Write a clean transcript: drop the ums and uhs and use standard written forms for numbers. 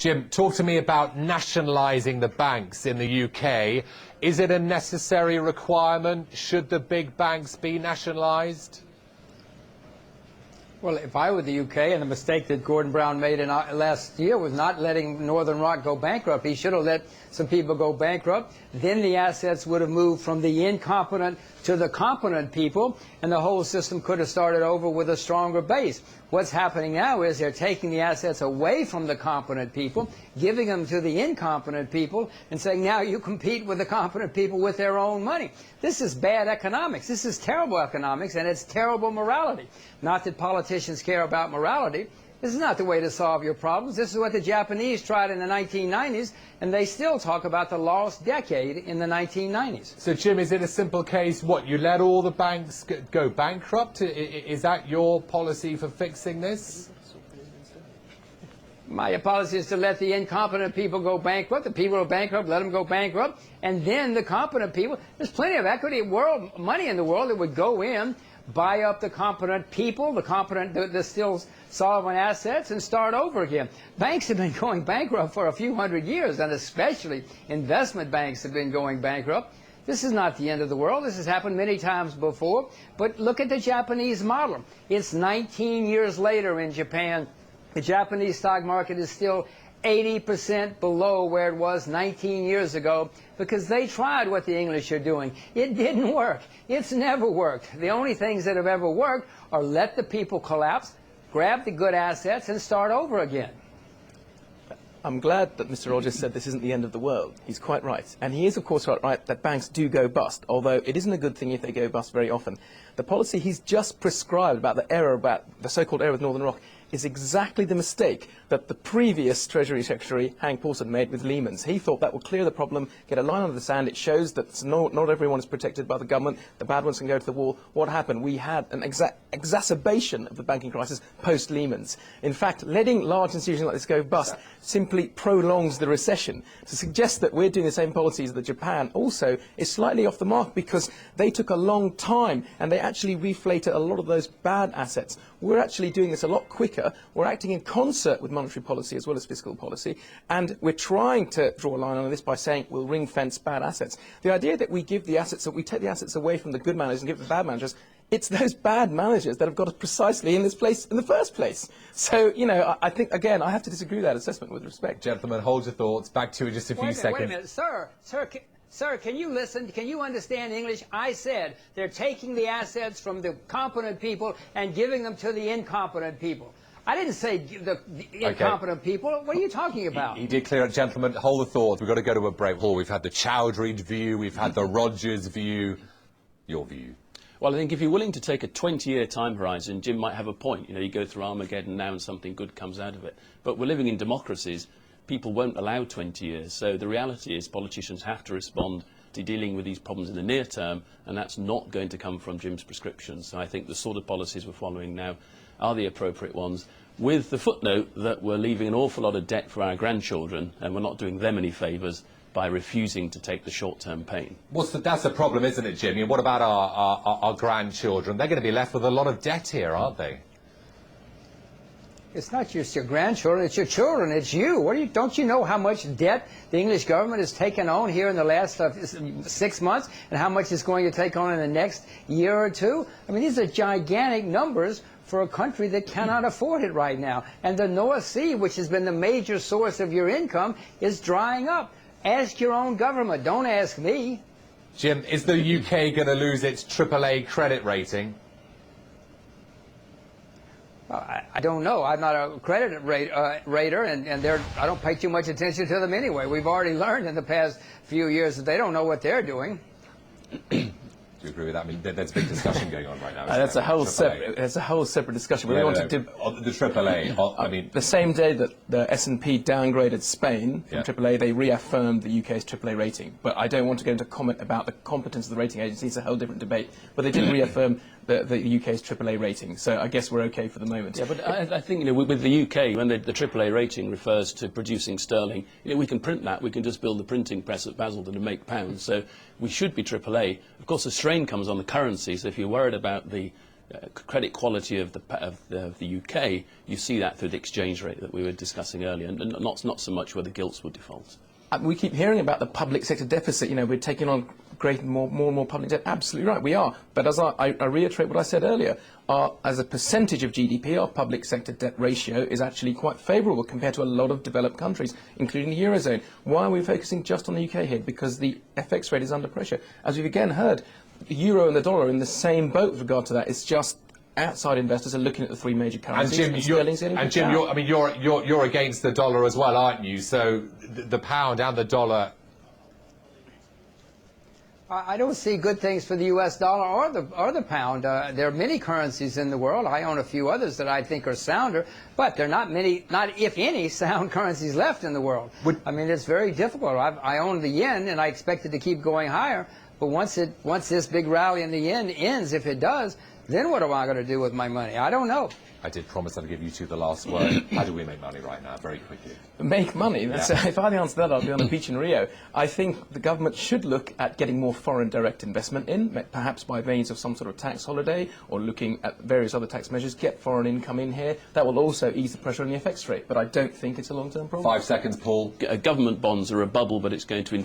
Jim, talk to me about nationalising the banks in the UK. Is it a necessary requirement? Should the big banks be nationalised? Well, if I were the UK, and the mistake that Gordon Brown made last year was not letting Northern Rock go bankrupt, he should have let some people go bankrupt. Then the assets would have moved from the incompetent to the competent people, and the whole system could have started over with a stronger base. What's happening now is they're taking the assets away from the competent people, giving them to the incompetent people, and saying, now you compete with the competent people with their own money. This is bad economics. This is terrible economics, and it's terrible morality. Not that politicians care about morality. This is not the way to solve your problems. This is what the Japanese tried in the 1990s, and they still talk about the lost decade in the 1990s. So, Jim, is it a simple case, what, you let all the banks go bankrupt? Is that your policy for fixing this? My policy is to let the incompetent people go bankrupt. The people who are bankrupt, let them go bankrupt. And then the competent people, there's plenty of equity, money in the world that would go in, buy up the competent people, the still solvent assets, and start over again. Banks have been going bankrupt for a few hundred years, and especially investment banks have been going bankrupt. This is not the end of the world. This has happened many times before. But look at the Japanese model. It's 19 years later in Japan. The Japanese stock market is still 80% below where it was 19 years ago because they tried what the English are doing. It didn't work. It's never worked. The only things that have ever worked are let the people collapse, grab the good assets, and start over again. I'm glad that Mr. Rogers said this isn't the end of the world. He's quite right. And he is, of course, right that banks do go bust, although it isn't a good thing if they go bust very often. The policy he's just prescribed about the error, about the so-called error with Northern Rock, is exactly the mistake that the previous Treasury Secretary, Hank Paulson, made with Lehman's. He thought that would clear the problem, get a line under the sand. It shows that not everyone is protected by the government. The bad ones can go to the wall. What happened? We had an exacerbation of the banking crisis post-Lehman's. In fact, letting large institutions like this go bust simply prolongs the recession. To suggest that we're doing the same policies that Japan also is slightly off the mark because they took a long time and they actually reflated a lot of those bad assets. We're actually doing this a lot quicker. We're acting in concert with monetary policy as well as fiscal policy, and we're trying to draw a line on this by saying we'll ring-fence bad assets. The idea that we give the assets, that we take the assets away from the good managers and give them to the bad managers, it's those bad managers that have got us precisely in this place in the first place. So, you know, I think, again, I have to disagree with that assessment with respect. Gentlemen, hold your thoughts. Back to you in just a few seconds. Wait a minute, Sir, can you listen? Can you understand English? I said they're taking the assets from the competent people and giving them to the incompetent people. I didn't say the incompetent people. What are you talking about? He did clear it. Gentlemen, hold the thought. We've got to go to a break. We've had the Chowdhury view. We've had the Rogers view. Your view? Well, I think if you're willing to take a 20-year time horizon, Jim might have a point. You know, you go through Armageddon now and something good comes out of it. But we're living in democracies. People won't allow 20 years. So the reality is politicians have to respond to dealing with these problems in the near term, and that's not going to come from Jim's prescriptions. So I think the sort of policies we're following now are the appropriate ones, with the footnote that we're leaving an awful lot of debt for our grandchildren, and we're not doing them any favours by refusing to take the short-term pain. That's the problem, isn't it, Jimmy? And what about our grandchildren? They're going to be left with a lot of debt here, aren't they? It's not just your grandchildren, it's your children, it's you. Don't you know how much debt the English government has taken on here in the last 6 months, and how much it's going to take on in the next year or two? I mean, these are gigantic numbers for a country that cannot afford it right now. And the North Sea, which has been the major source of your income, is drying up. Ask your own government, don't ask me. Jim, is the UK going to lose its AAA credit rating? I don't know. I'm not a credit rater, and I don't pay too much attention to them anyway. We've already learned in the past few years that they don't know what they're doing. Do you agree with that? I mean, there's a big discussion going on right now. That's a whole separate discussion. The AAA. I mean, the same day that the S&P downgraded Spain from AAA, they reaffirmed the UK's AAA rating. But I don't want to go into comment about the competence of the rating agency. It's a whole different debate. But they did reaffirm the UK's AAA rating. So I guess we're okay for the moment. Yeah, but I think, you know, with the UK, when the AAA rating refers to producing sterling, you know, we can print that. We can just build the printing press at Basildon and make pounds. So we should be AAA. Of course, the strain comes on the currency. So if you're worried about the credit quality of the UK, you see that through the exchange rate that we were discussing earlier, and not so much whether gilts will default. We keep hearing about the public sector deficit. You know, we're taking on more and more public debt. Absolutely right, we are. But as I reiterate what I said earlier, as a percentage of GDP, our public sector debt ratio is actually quite favourable compared to a lot of developed countries, including the Eurozone. Why are we focusing just on the UK here? Because the FX rate is under pressure. As we've again heard, the euro and the dollar are in the same boat with regard to that. It's just outside investors are looking at the three major currencies. And Jim, you're against the dollar as well, aren't you? So the pound and the dollar. I don't see good things for the U.S. dollar or the pound. There are many currencies in the world. I own a few others that I think are sounder, but there are not many, not if any, sound currencies left in the world. I mean, it's very difficult. I own the yen, and I expect it to keep going higher. But once this big rally in the yen ends, if it does, then what am I going to do with my money? I don't know. I did promise I'd give you two the last word. How do we make money right now, very quickly? Make money? If I answer that, I'll be on the beach in Rio. I think the government should look at getting more foreign direct investment in, perhaps by means of some sort of tax holiday or looking at various other tax measures, get foreign income in here. That will also ease the pressure on the FX rate, but I don't think it's a long-term problem. 5 seconds, Paul. Government bonds are a bubble, but it's going to